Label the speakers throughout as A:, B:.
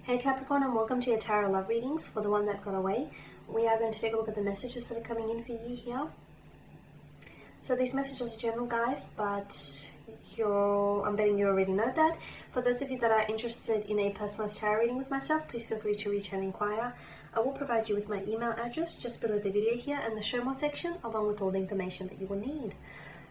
A: Hey Capricorn, and welcome to your tarot love readings for the one that got away. We are going to take a look at the messages that are coming in for you here. So these messages are general, guys, but I'm betting you already know that. For those of you that are interested in a personalized tarot reading with myself, please feel free to reach and inquire. I will provide you with my email address just below the video here in the show more section, along with all the information that you will need.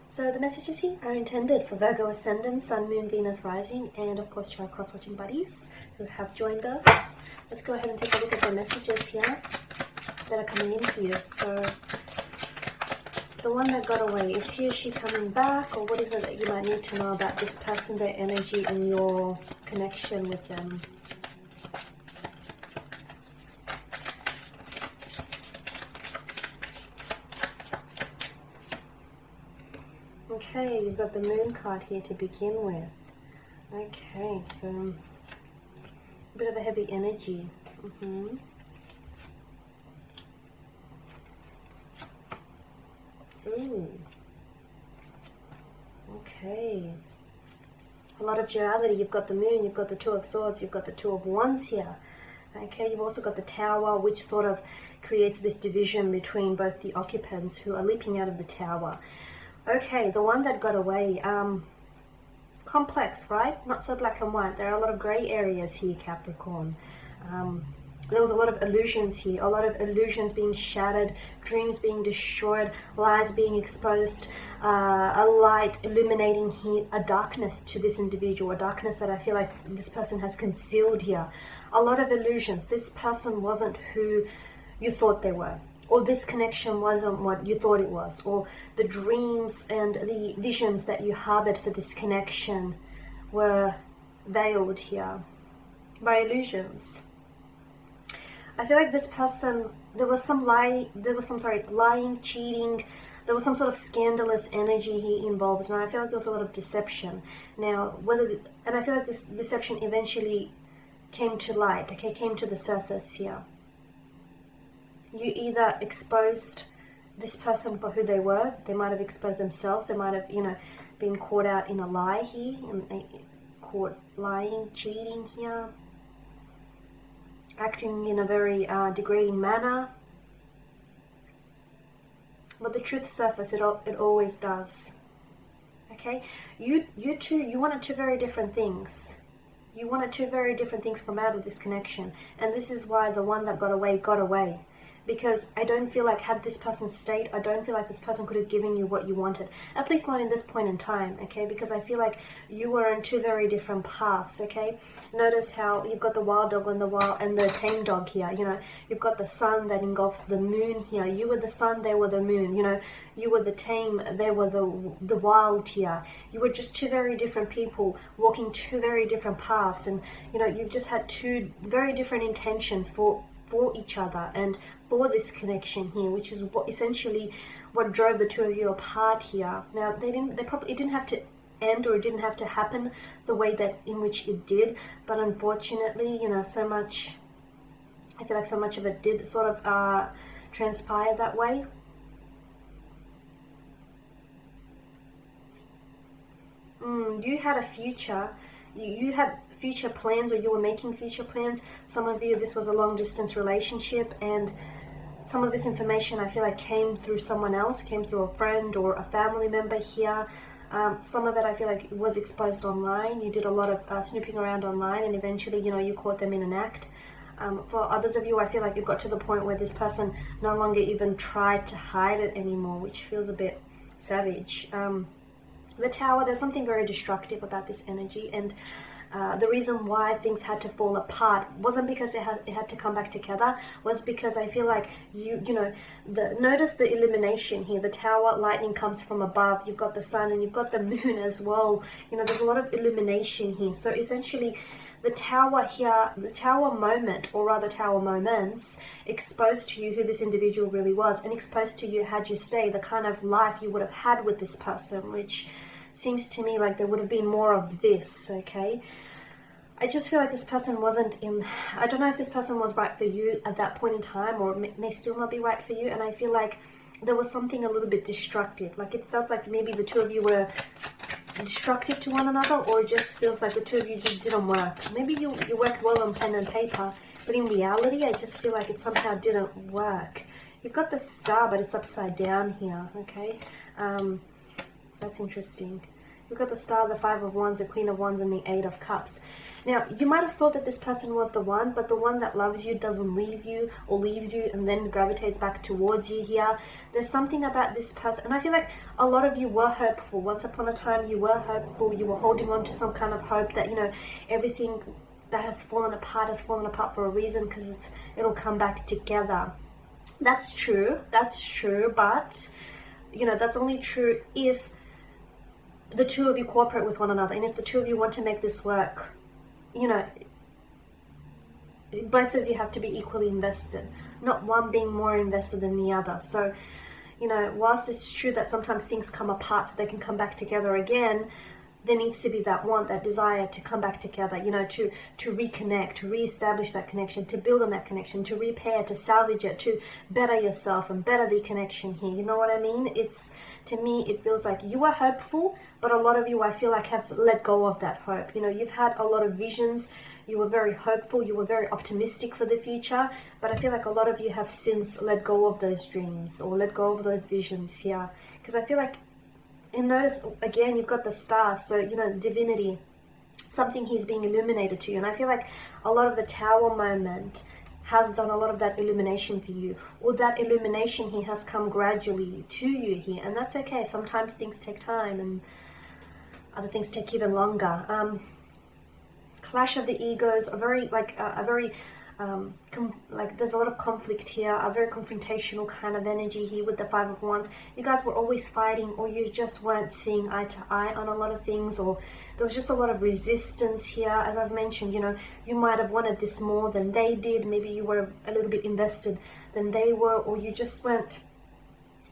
A: So the messages here are intended for Virgo Ascendant, Sun, Moon, Venus, Rising, and of course to our cross-watching buddies who have joined us. Let's go ahead and take a look at the messages here that are coming in for you. So the one that got away, is he or she coming back, or what is it that you might need to know about this person, their energy, and your connection with them? Okay, you've got the Moon card here to begin with. Okay, so a bit of a heavy energy. Ooh. Okay. A lot of duality. You've got the Moon, you've got the Two of Swords, you've got the Two of Wands here. Okay, you've also got the Tower, which sort of creates this division between both the occupants who are leaping out of the Tower. Okay, the one that got away, complex, right? Not so black and white. There are a lot of gray areas here, Capricorn. There was a lot of illusions here, a lot of illusions being shattered, dreams being destroyed, lies being exposed, a light illuminating here, a darkness to this individual, a darkness that I feel like this person has concealed here. A lot of illusions. This person wasn't who you thought they were, or this connection wasn't what you thought it was, or the dreams and the visions that you harbored for this connection were veiled here by illusions. I feel like this person, there was some lying, cheating, there was some sort of scandalous energy here involved, and I feel like there was a lot of deception. Now, and I feel like this deception eventually came to light, okay, came to the surface here. You either exposed this person for who they were, they might have exposed themselves, they might have, been caught out in a lie here, caught lying, cheating here, acting in a very degrading manner. But the truth surfaces, it always does. Okay? You wanted two very different things. You wanted two very different things from out of this connection. And this is why the one that got away. Because I don't feel like, had this person stayed, I don't feel like this person could have given you what you wanted. At least not in this point in time, okay? Because I feel like you were on two very different paths, okay? Notice how you've got the wild dog and the tame dog here, You've got the sun that engulfs the moon here. You were the sun, they were the moon, You were the tame, they were the wild here. You were just two very different people walking two very different paths. And, you've just had two very different intentions for each other and for this connection here, which is essentially what drove the two of you apart here. Now, it didn't have to end, or it didn't have to happen the way that in which it did, but unfortunately, so much, I feel like so much of it did sort of transpire that way. You had a future. You had future plans, or you were making future plans. Some of you, this was a long distance relationship, and some of this information I feel like came through someone else, came through a friend or a family member here. Some of it I feel like was exposed online. You did a lot of snooping around online, and eventually, you caught them in an act. For others of you, I feel like it got to the point where this person no longer even tried to hide it anymore, which feels a bit savage. The Tower, there's something very destructive about this energy, and the reason why things had to fall apart wasn't because it had to come back together, was because I feel like notice the illumination here. The Tower, lightning comes from above, you've got the sun and you've got the moon as well. There's a lot of illumination here. So essentially, the Tower here, the Tower moment, or rather Tower moments, exposed to you who this individual really was, and exposed to you, had you stayed, the kind of life you would have had with this person, which seems to me like there would have been more of this, okay? I just feel like this person wasn't in, I don't know if this person was right for you at that point in time, or may still not be right for you, and I feel like there was something a little bit destructive. Like, it felt like maybe the two of you were destructive to one another, or it just feels like the two of you just didn't work. Maybe you worked well on pen and paper, but in reality, I just feel like it somehow didn't work. You've got the Star, but it's upside down here, okay? That's interesting. You've got the Star, the Five of Wands, the Queen of Wands, and the Eight of Cups. Now, you might have thought that this person was the one, but the one that loves you doesn't leave you or leaves you and then gravitates back towards you here. There's something about this person, and I feel like a lot of you were hopeful. Once upon a time, you were hopeful. You were holding on to some kind of hope that, you know, everything that has fallen apart for a reason, because it'll come back together. That's true, but, you know, that's only true if the two of you cooperate with one another, and if the two of you want to make this work, you know, both of you have to be equally invested, not one being more invested than the other. So, you know, whilst it's true that sometimes things come apart so they can come back together again, there needs to be that want, that desire to come back together, you know, to reconnect, to reestablish that connection, to build on that connection, to repair, to salvage it, to better yourself and better the connection here. You know what I mean? It's, to me, it feels like you are hopeful, but a lot of you, I feel like, have let go of that hope. You know, you've had a lot of visions. You were very hopeful. You were very optimistic for the future, but I feel like a lot of you have since let go of those dreams or let go of those visions here. Because I feel like, and notice again, you've got the Star, so, you know, divinity, something he's being illuminated to you. And I feel like a lot of the Tower moment has done a lot of that illumination for you, or that illumination he has come gradually to you here, and that's okay. Sometimes things take time and other things take even longer. Clash of the egos, a very there's a lot of conflict here, a very confrontational kind of energy here with the Five of Wands. You guys were always fighting, or you just weren't seeing eye to eye on a lot of things, or there was just a lot of resistance here. As I've mentioned, you know, you might have wanted this more than they did. Maybe you were a little bit invested than they were, or you just weren't,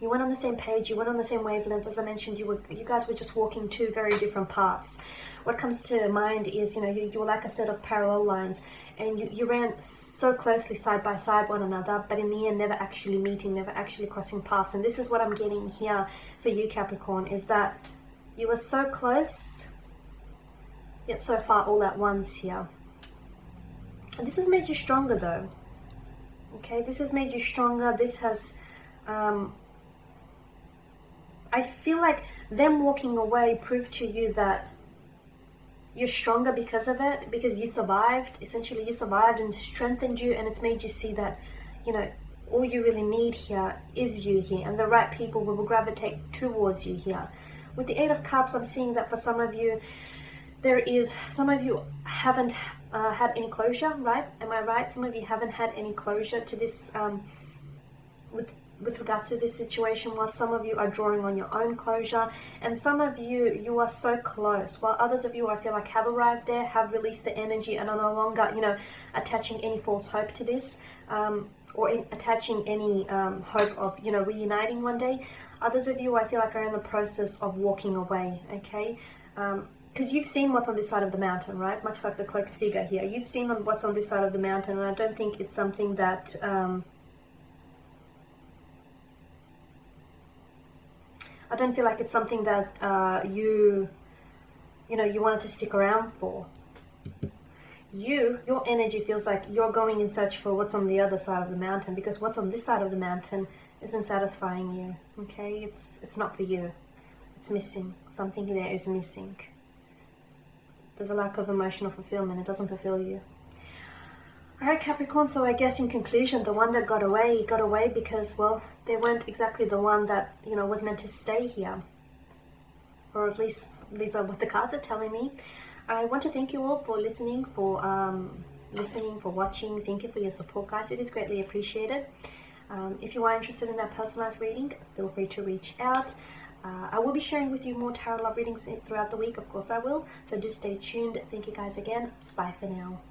A: you went on the same page, you went on the same wavelength. As I mentioned, you guys were just walking two very different paths. What comes to mind is, you know, you were like a set of parallel lines, and you ran so closely side by side one another, but in the end never actually meeting, never actually crossing paths. And this is what I'm getting here for you, Capricorn, is that you were so close yet so far all at once here. And this has made you stronger though. Okay, this has made you stronger. This has I feel like them walking away proved to you that you're stronger because of it, because you survived. Essentially, you survived and strengthened you, and it's made you see that, you know, all you really need here is you here, and the right people will gravitate towards you here. With the Eight of Cups, I'm seeing that for some of you, some of you haven't had any closure, right? Am I right? Some of you haven't had any closure to this, with regards to this situation, while some of you are drawing on your own closure, and some of you are so close, while others of you, I feel like, have arrived there, have released the energy, and are no longer, you know, attaching any false hope to this, or attaching any hope of, you know, reuniting one day. Others of you, I feel like, are in the process of walking away, okay? Because you've seen what's on this side of the mountain, right? Much like the cloaked figure here. You've seen what's on this side of the mountain, and I don't think it's something that I don't feel like it's something that you wanted to stick around for. Your energy feels like you're going in search for what's on the other side of the mountain, because what's on this side of the mountain isn't satisfying you, okay? It's not for you. It's missing. Something there is missing. There's a lack of emotional fulfillment. It doesn't fulfill you. Alright, Capricorn, so I guess in conclusion, the one that got away because, well, they weren't exactly the one that, you know, was meant to stay here. Or at least these are what the cards are telling me. I want to thank you all for listening, for watching. Thank you for your support, guys. It is greatly appreciated. If you are interested in that personalized reading, feel free to reach out. I will be sharing with you more tarot love readings throughout the week. Of course I will. So do stay tuned. Thank you guys again. Bye for now.